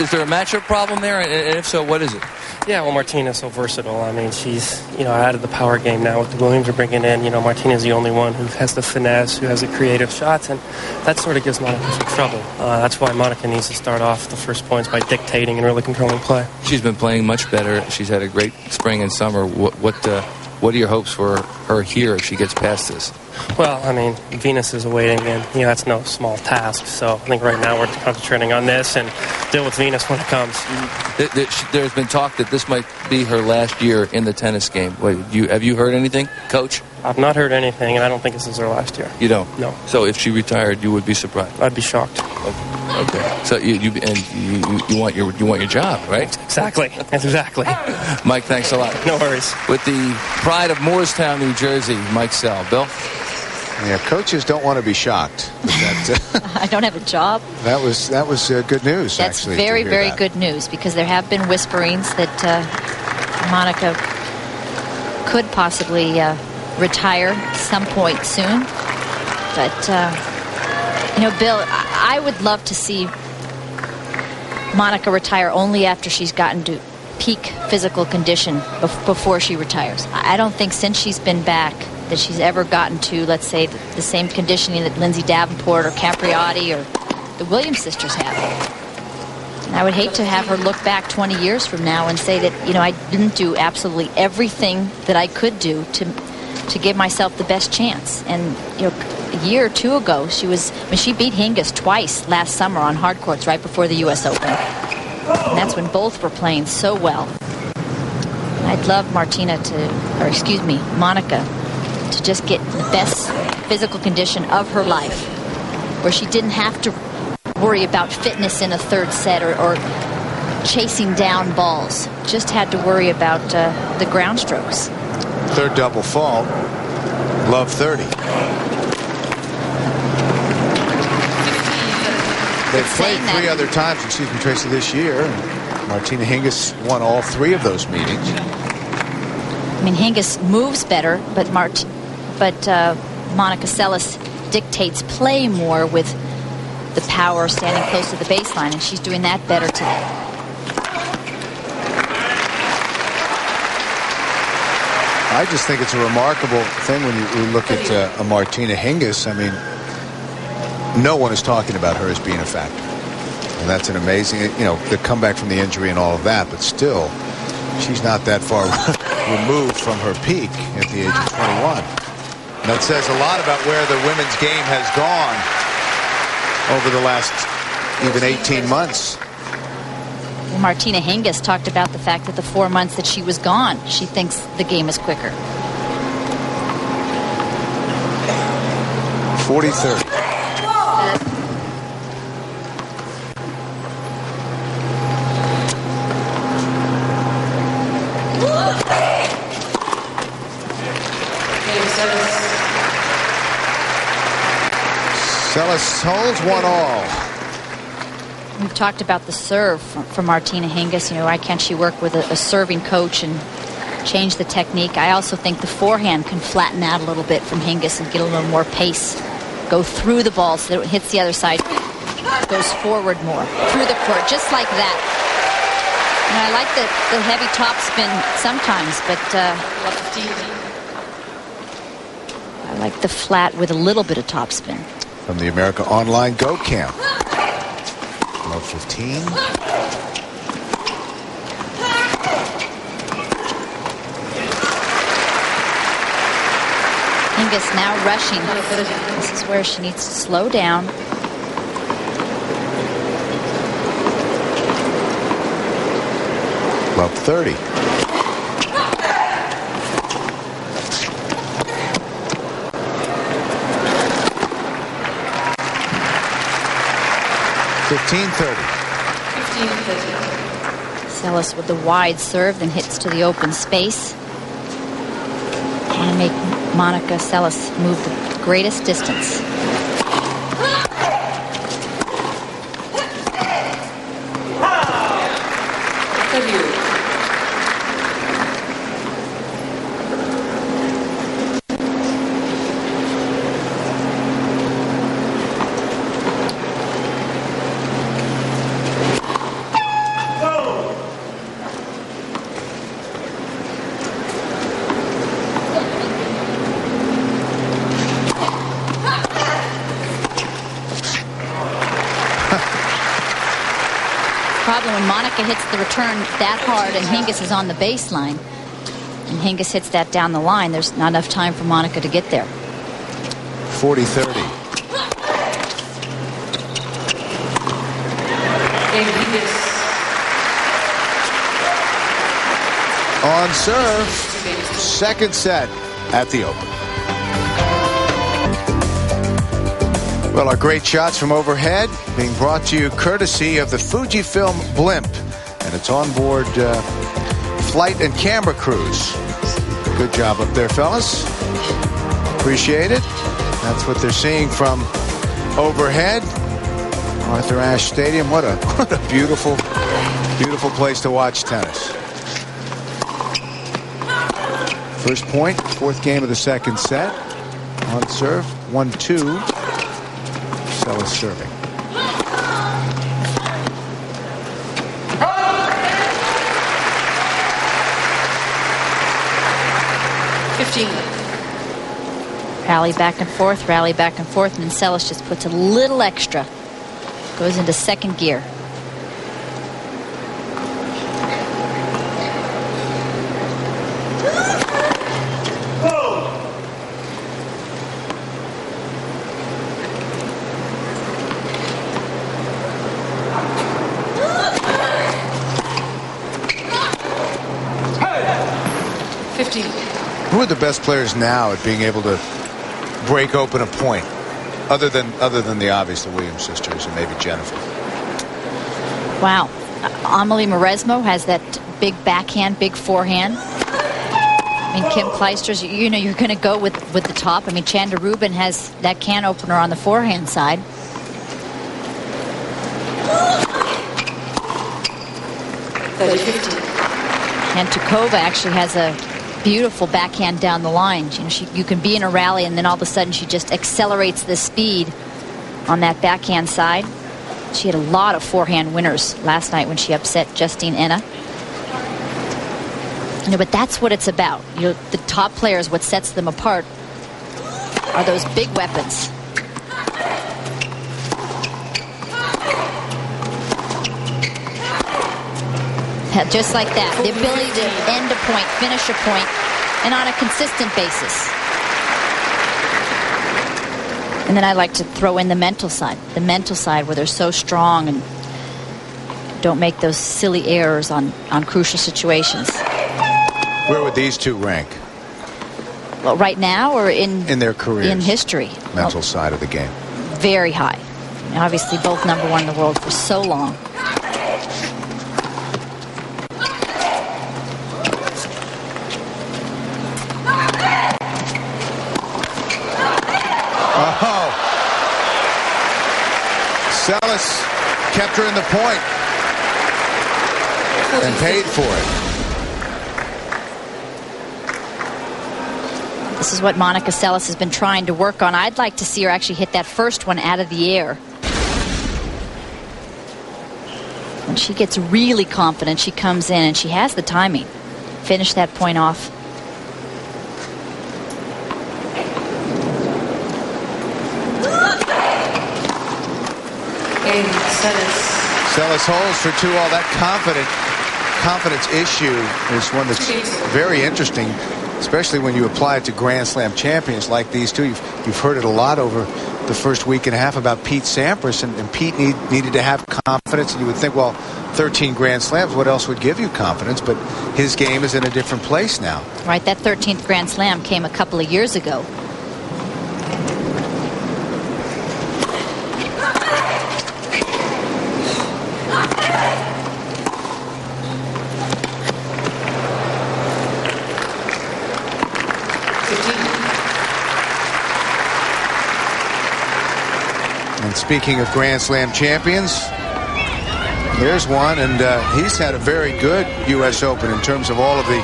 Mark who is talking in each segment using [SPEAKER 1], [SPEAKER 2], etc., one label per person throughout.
[SPEAKER 1] Is there a matchup problem there? And if so, what is it?
[SPEAKER 2] Yeah, well, Martina's so versatile. I mean, she's, out of the power game now with the Williams are bringing in. Martina's the only one who has the finesse, who has the creative shots, and that sort of gives Monica some trouble. That's why Monica needs to start off the first points by dictating and really controlling play.
[SPEAKER 1] She's been playing much better. She's had a great spring and summer. What are your hopes for her here if she gets past this?
[SPEAKER 2] Well, I mean, Venus is awaiting, and that's no small task. So I think right now we're concentrating on this and deal with Venus when it comes.
[SPEAKER 1] There's been talk that this might be her last year in the tennis game. Have you heard anything, Coach?
[SPEAKER 2] I've not heard anything, and I don't think this is her last year.
[SPEAKER 1] You don't?
[SPEAKER 2] No.
[SPEAKER 1] So if she retired, you would be surprised?
[SPEAKER 2] I'd be shocked.
[SPEAKER 1] Okay. So you want your job, right?
[SPEAKER 2] Exactly. Exactly.
[SPEAKER 1] Mike, thanks a lot.
[SPEAKER 2] No worries.
[SPEAKER 1] With the pride of Moorestown, New Jersey, Mike Sell. Bill?
[SPEAKER 3] Yeah, coaches don't want to be shocked.
[SPEAKER 4] I don't have a job.
[SPEAKER 3] That was good news.
[SPEAKER 4] That's
[SPEAKER 3] actually,
[SPEAKER 4] very, very good news, because there have been whisperings that Monica could possibly retire some point soon. But Bill, I would love to see Monica retire only after she's gotten to peak physical condition before she retires. I don't think since she's been back that she's ever gotten to, let's say, the same conditioning that Lindsay Davenport or Capriati or the Williams sisters have. And I would hate to have her look back 20 years from now and say that, I didn't do absolutely everything that I could do to give myself the best chance. And, a year or two ago, she beat Hingis twice last summer on hard courts right before the U.S. Open. And that's when both were playing so well. And I'd love Monica to just get the best physical condition of her life, where she didn't have to worry about fitness in a third set or chasing down balls. Just had to worry about the ground strokes.
[SPEAKER 3] Third double fault. Love 30. They've played three other times, Tracy, this year. Martina Hingis won all three of those meetings.
[SPEAKER 4] I mean, Hingis moves better, but Monica Seles dictates play more with the power standing close to the baseline, and she's doing that better today.
[SPEAKER 3] I just think it's a remarkable thing when you look at a Martina Hingis. I mean, no one is talking about her as being a factor. And that's an amazing, the comeback from the injury and all of that, but still, she's not that far removed from her peak at the age of 21. And that says a lot about where the women's game has gone over the last even 18 months.
[SPEAKER 4] Martina Hingis talked about the fact that the 4 months that she was gone, she thinks the game is quicker.
[SPEAKER 3] 40-30. Seles holds 1-all.
[SPEAKER 4] We've talked about the serve from Martina Hingis. Why can't she work with a serving coach and change the technique? I also think the forehand can flatten out a little bit from Hingis and get a little more pace. Go through the ball so that it hits the other side. Goes forward more. Through the court, just like that. I like the heavy topspin sometimes, but I like the flat with a little bit of topspin.
[SPEAKER 3] From the America Online Go Camp. Love 15.
[SPEAKER 4] Hingis now rushing. This is where she needs to slow down.
[SPEAKER 3] Love 30.
[SPEAKER 4] Seles with the wide serve, then hits to the open space. And make Monica Seles move the greatest distance. problem when Monica hits the return that hard and Hingis is on the baseline. And Hingis hits that down the line. There's not enough time for Monica to get there.
[SPEAKER 3] 40-30. On serve, second set at the Open. Well, our great shots from overhead being brought to you courtesy of the Fujifilm Blimp and its onboard flight and camera crews. Good job up there, fellas. Appreciate it. That's what they're seeing from overhead. Arthur Ashe Stadium. What a beautiful, beautiful place to watch tennis. First point, fourth game of the second set. On serve, 1-2. Seles serving.
[SPEAKER 4] Rally back and forth, and then Seles just puts a little extra. Goes into second gear.
[SPEAKER 3] Who are the best players now at being able to break open a point, other than the obvious, the Williams sisters and maybe Jennifer?
[SPEAKER 4] Wow. Amelie Mauresmo has that big backhand, big forehand. I mean, Kim Clijsters, you know, you're going to go with the top. I mean, Chanda Rubin has that can opener on the forehand side. And Tukova actually has a beautiful backhand down the line. You know, you can be in a rally and then all of a sudden she just accelerates the speed on that backhand side. She had a lot of forehand winners last night when she upset Justine Enna. You know, but that's what it's about. You know, the top players, what sets them apart are those big weapons. Just like that, the ability to end a point, finish a point, and on a consistent basis. And then I like to throw in the mental side where they're so strong and don't make those silly errors on crucial situations.
[SPEAKER 3] Where would these two rank?
[SPEAKER 4] Well, right now or in
[SPEAKER 3] their careers?
[SPEAKER 4] In history.
[SPEAKER 3] Mental side of the game.
[SPEAKER 4] Very high. And obviously both #1 in the world for so long.
[SPEAKER 3] Seles kept her in the point and paid for
[SPEAKER 4] it. This is what Monica Seles has been trying to work on. I'd like to see her actually hit that first one out of the air. When she gets really confident, she comes in and she has the timing. Finish that point off.
[SPEAKER 3] Seles holds for 2 all. That confidence issue is one that's very interesting, especially when you apply it to Grand Slam champions like these two. You've heard it a lot over the first week and a half about Pete Sampras, and Pete needed to have confidence, and you would think, well, 13 Grand Slams, what else would give you confidence? But his game is in a different place now. Right,
[SPEAKER 4] that 13th Grand Slam came a couple of years ago.
[SPEAKER 3] And speaking of Grand Slam champions, there's one, and he's had a very good U.S. Open in terms of all of the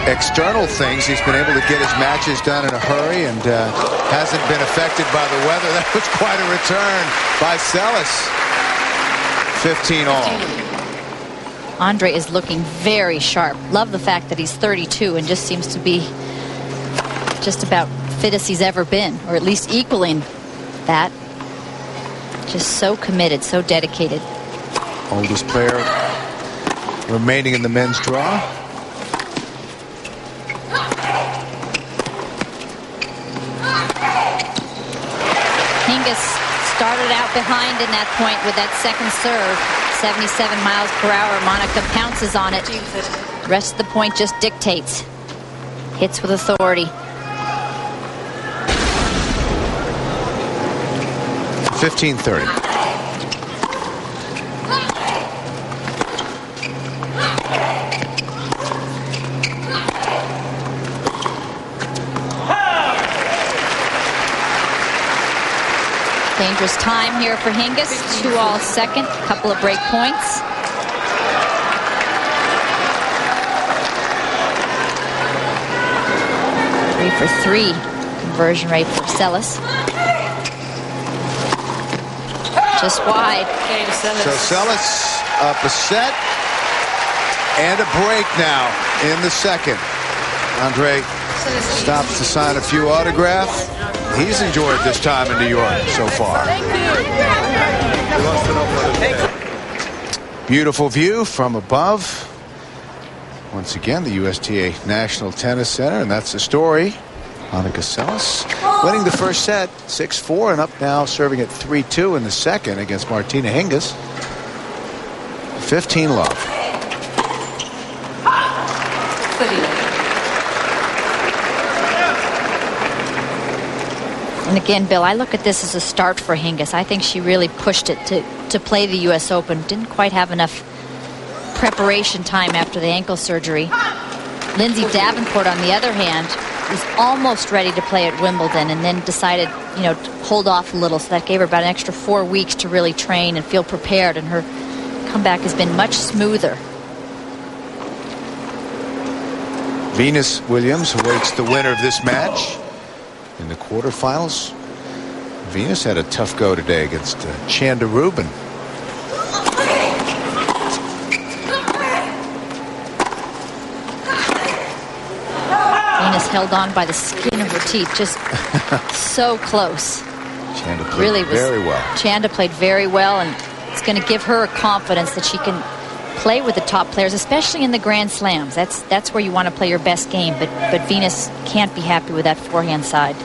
[SPEAKER 3] external things. He's been able to get his matches done in a hurry and hasn't been affected by the weather. That was quite a return by Seles. 15 all.
[SPEAKER 4] Andre is looking very sharp. Love the fact that he's 32 and just seems to be just about fit as he's ever been, or at least equaling that. Just so committed, so dedicated.
[SPEAKER 3] Oldest player remaining in the men's draw.
[SPEAKER 4] Hingis started out behind in that point with that second serve. 77 miles per hour. Monica pounces on it. The rest of the point just dictates. Hits with authority.
[SPEAKER 3] 15-30.
[SPEAKER 4] Dangerous time here for Hingis. 2-all second. Couple of break points. Three for three conversion rate for Seles. Just wide.
[SPEAKER 3] So Seles up a set and a break now in the second. Andre stops to sign a few autographs. He's enjoyed this time in New York so far. Beautiful view from above. Once again, the USTA National Tennis Center, and that's the story. Monica Seles winning the first set 6-4 and up now serving at 3-2 in the second against Martina Hingis. 15-love.
[SPEAKER 4] And again, Bill, I look at this as a start for Hingis. I think she really pushed it to play the U.S. Open. Didn't quite have enough preparation time after the ankle surgery. Lindsay Davenport, on the other hand, was almost ready to play at Wimbledon and then decided, to hold off a little. So that gave her about an extra 4 weeks to really train and feel prepared. And her comeback has been much smoother.
[SPEAKER 3] Venus Williams awaits the winner of this match in the quarterfinals. Venus had a tough go today against Chanda Rubin.
[SPEAKER 4] Venus held on by the skin of her teeth, just so close.
[SPEAKER 3] Chanda played very well.
[SPEAKER 4] Chanda played very well, and it's going to give her confidence that she can play with the top players, especially in the Grand Slams. That's where you want to play your best game, but Venus can't be happy with that forehand side.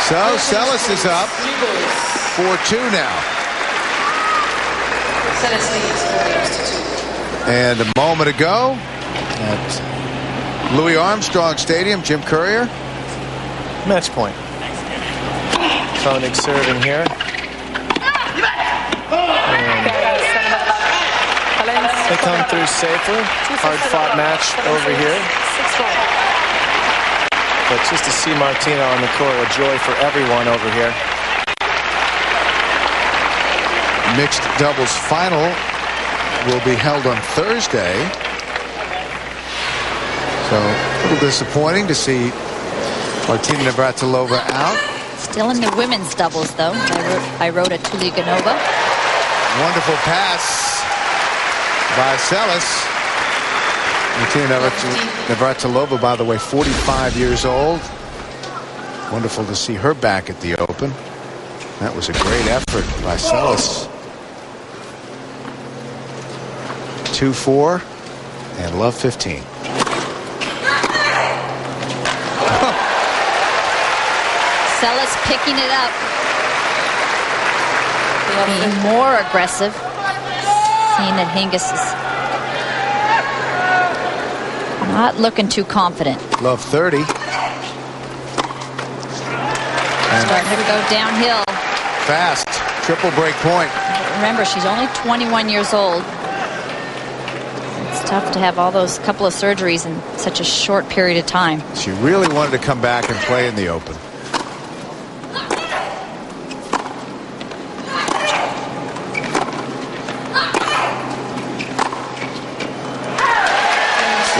[SPEAKER 3] So Seles is up 4-2 now. And a moment ago at Louis Armstrong Stadium, Jim Courier.
[SPEAKER 5] Match point. Koenig serving here. And they come through safely. Hard fought match over here. But just to see Martina on the court, a joy for everyone over here.
[SPEAKER 3] Mixed doubles final will be held on Thursday. So a little disappointing to see Martina Navratilova out.
[SPEAKER 4] Still in the women's doubles, though. I wrote a Tuliganova.
[SPEAKER 3] Wonderful pass by Seles. Martina Navratilova, by the way, 45 years old. Wonderful to see her back at the Open. That was a great effort by Seles. 2-4 and love 15.
[SPEAKER 4] Seles picking it up. Being more aggressive. Seeing that Hingis is not looking too confident.
[SPEAKER 3] Love 30. And
[SPEAKER 4] starting to go downhill.
[SPEAKER 3] Fast. Triple break point.
[SPEAKER 4] Remember, she's only 21 years old. It's tough to have all those couple of surgeries in such a short period of time.
[SPEAKER 3] She really wanted to come back and play in the Open.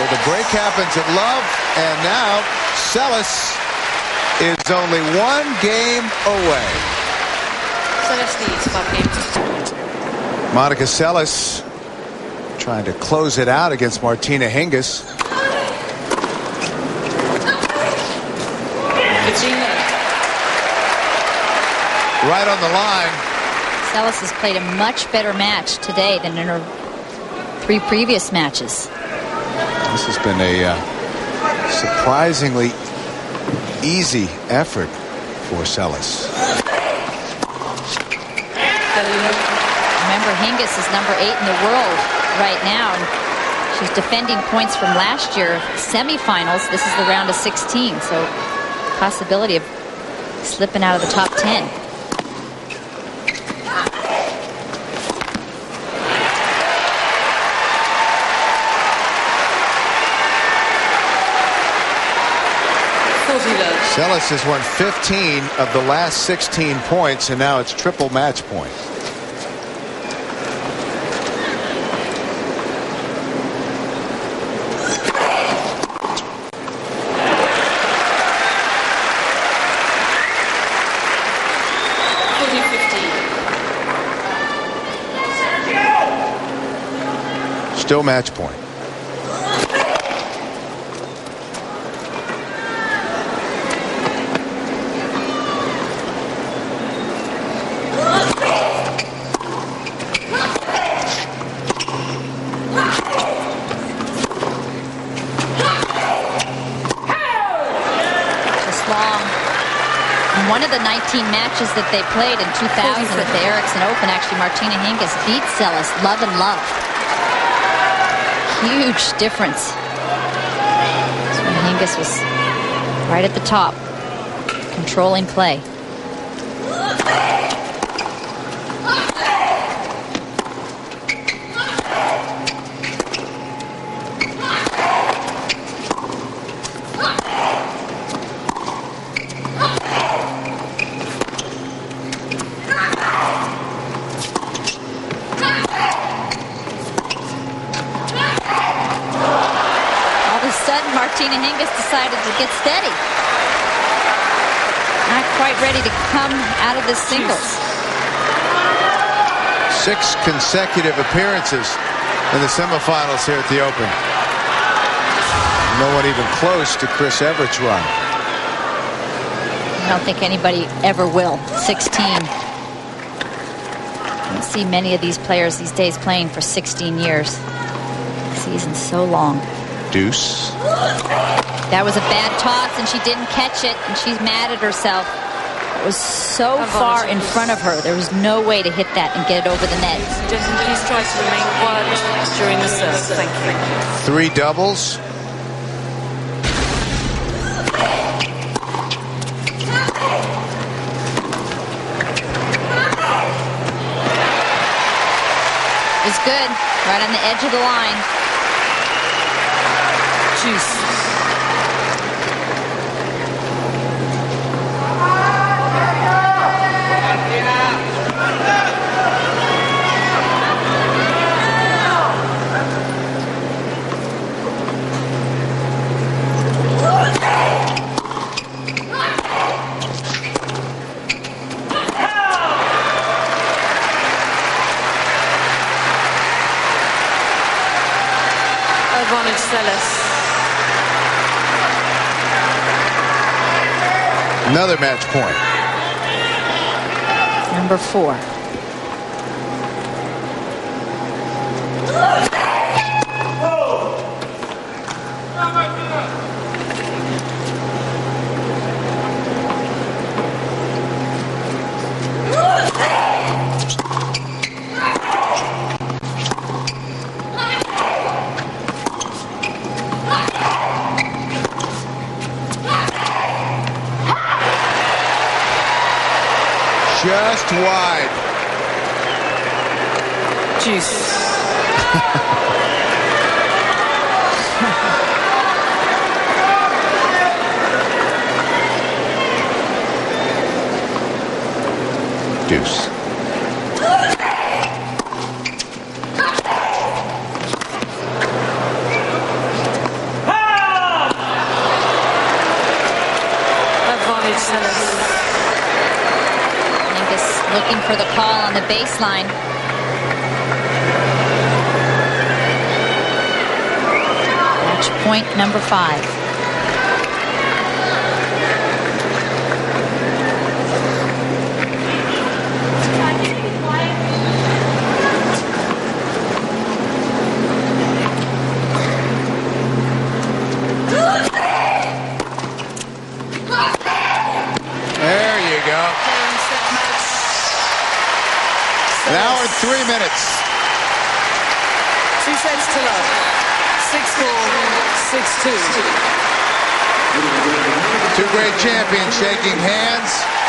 [SPEAKER 3] The break happens at love, and now Seles is only 1 game away. Monica Seles trying to close it out against Martina Hingis. Right on the line.
[SPEAKER 4] Seles has played a much better match today than in her 3 previous matches.
[SPEAKER 3] This has been a surprisingly easy effort for Seles.
[SPEAKER 4] Remember, Hingis is number 8 in the world right now, and she's defending points from last year semifinals. This is the round of 16, so possibility of slipping out of the top 10.
[SPEAKER 3] Seles has won 15 of the last 16 points, and now it's triple match point. Still match point.
[SPEAKER 4] One of the 19 matches that they played in 2000 at the Ericsson Open, actually, Martina Hingis beat Seles love and love. Huge difference. So Hingis was right at the top, controlling play. Martina Hingis decided to get steady. Not quite ready to come out of this singles.
[SPEAKER 3] 6 consecutive appearances in the semifinals here at the Open. No one even close to Chris Everett's run.
[SPEAKER 4] I don't think anybody ever will. 16. I don't see many of these players these days playing for 16 years. The season's so long.
[SPEAKER 3] Deuce.
[SPEAKER 4] That was a bad toss, and she didn't catch it, and she's mad at herself. It was so far in front of her. There was no way to hit that and get it over the net.
[SPEAKER 6] Gentlemen, please try to remain quiet during the serve. Thank you.
[SPEAKER 3] 3 doubles.
[SPEAKER 4] It's good. Right on the edge of the line.
[SPEAKER 6] Juice. Advantage Seles.
[SPEAKER 3] Another match point.
[SPEAKER 4] Number 4.
[SPEAKER 3] Just wide.
[SPEAKER 6] Juice.
[SPEAKER 3] Deuce.
[SPEAKER 6] Advantage Seles.
[SPEAKER 4] Looking for the call on the baseline. Match point number 5.
[SPEAKER 3] 3 minutes.
[SPEAKER 6] 2 sets to love. 6-4, 6-2.
[SPEAKER 3] Two great champions shaking hands.